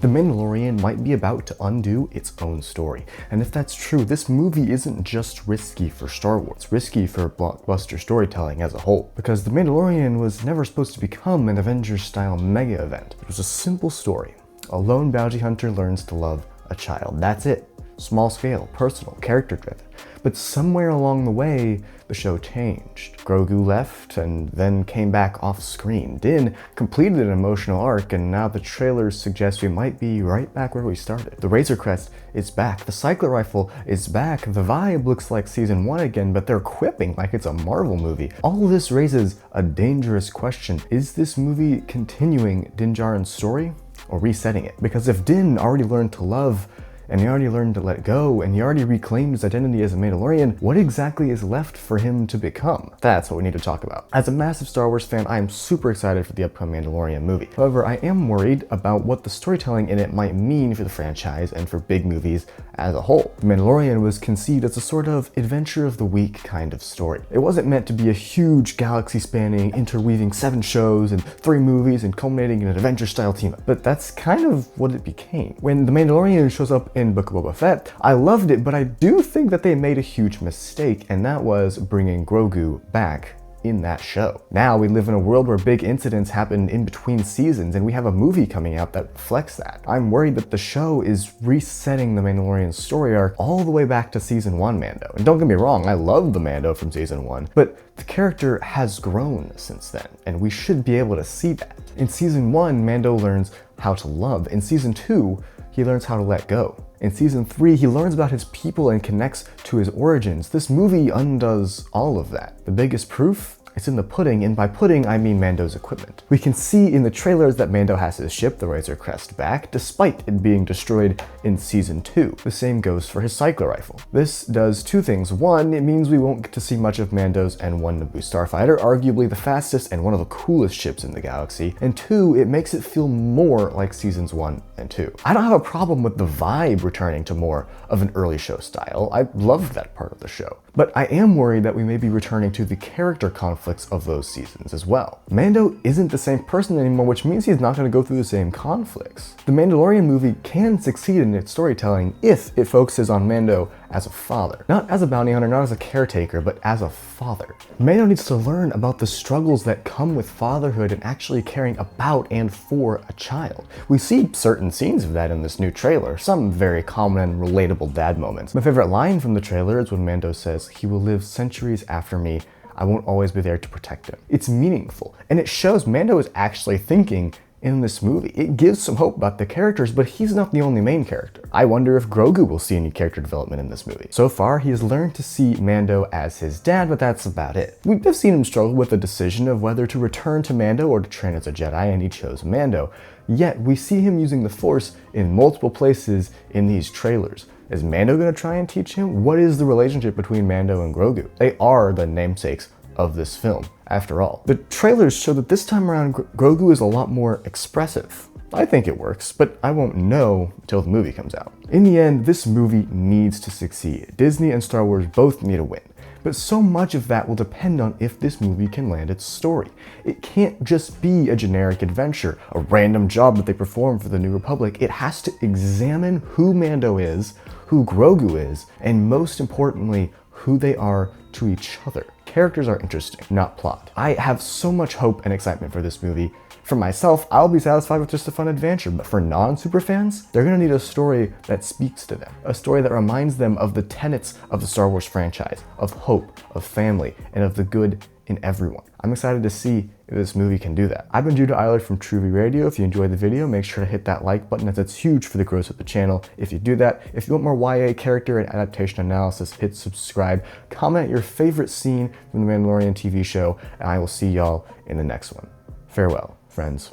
The Mandalorian might be about to undo its own story. And if that's true, this movie isn't just risky for Star Wars, it's risky for blockbuster storytelling as a whole. Because The Mandalorian was never supposed to become an Avengers-style mega event. It was a simple story. A lone bounty hunter learns to love a child. That's it. Small scale, personal, character driven. But somewhere along the way, the show changed. Grogu left and then came back off screen. Din completed an emotional arc, and now the trailers suggest we might be right back where we started. The Razor Crest is back. The cycler rifle is back. The vibe looks like season 1 again, but they're quipping like it's a Marvel movie. All of this raises a dangerous question. Is this movie continuing Din Djarin's story or resetting it? Because if Din already learned to love, and he already learned to let go, and he already reclaimed his identity as a Mandalorian, what exactly is left for him to become? That's what we need to talk about. As a massive Star Wars fan, I am super excited for the upcoming Mandalorian movie. However, I am worried about what the storytelling in it might mean for the franchise and for big movies as a whole. The Mandalorian was conceived as a sort of adventure of the week kind of story. It wasn't meant to be a huge galaxy-spanning, interweaving 7 shows and 3 movies and culminating in an Avengers-style team-up. But that's kind of what it became. When The Mandalorian shows up in Book of Boba Fett, I loved it, but I do think that they made a huge mistake, and that was bringing Grogu back in that show. Now we live in a world where big incidents happen in between seasons, and we have a movie coming out that reflects that. I'm worried that the show is resetting the Mandalorian story arc all the way back to season 1 Mando. And don't get me wrong, I love the Mando from season 1, but the character has grown since then, and we should be able to see that. In season 1, Mando learns how to love. In season 2, he learns how to let go. In season 3, he learns about his people and connects to his origins. This movie undoes all of that. The biggest proof? It's in the pudding, and by pudding, I mean Mando's equipment. We can see in the trailers that Mando has his ship, the Razor Crest, back, despite it being destroyed in season 2. The same goes for his cycler rifle. This does 2 things. 1, it means we won't get to see much of Mando's N1 Naboo starfighter, arguably the fastest and one of the coolest ships in the galaxy. And 2, it makes it feel more like seasons 1 and 2. I don't have a problem with the vibe returning to more of an early show style. I loved that part of the show. But I am worried that we may be returning to the character conflicts of those seasons as well. Mando isn't the same person anymore, which means he's not going to go through the same conflicts. The Mandalorian movie can succeed in its storytelling if it focuses on Mando as a father. Not as a bounty hunter, not as a caretaker, but as a father. Mando needs to learn about the struggles that come with fatherhood and actually caring about and for a child. We see certain scenes of that in this new trailer, some very common and relatable dad moments. My favorite line from the trailer is when Mando says, "He will live centuries after me. I won't always be there to protect him." It's meaningful, and it shows Mando is actually thinking in this movie. It gives some hope about the characters, but he's not the only main character. I wonder if Grogu will see any character development in this movie. So far, he has learned to see Mando as his dad, but that's about it. We've seen him struggle with the decision of whether to return to Mando or to train as a Jedi, and he chose Mando. Yet, we see him using the Force in multiple places in these trailers. Is Mando gonna try and teach him? What is the relationship between Mando and Grogu? They are the namesakes of this film, after all. The trailers show that this time around, Grogu is a lot more expressive. I think it works, but I won't know until the movie comes out. In the end, this movie needs to succeed. Disney and Star Wars both need a win. But so much of that will depend on if this movie can land its story. It can't just be a generic adventure, a random job that they perform for the New Republic. It has to examine who Mando is, who Grogu is, and most importantly, who they are to each other. Characters are interesting, not plot. I have so much hope and excitement for this movie. For myself, I'll be satisfied with just a fun adventure, but for non-super fans, they're gonna need a story that speaks to them. A story that reminds them of the tenets of the Star Wars franchise, of hope, of family, and of the good in everyone. I'm excited to see if this movie can do that. I've been Judah Eiler from Truvy Radio. If you enjoyed the video, make sure to hit that like button, as it's huge for the growth of the channel. If you do that, if you want more YA character and adaptation analysis, hit subscribe. Comment your favorite scene from the Mandalorian TV show, and I will see y'all in the next one. Farewell, friends.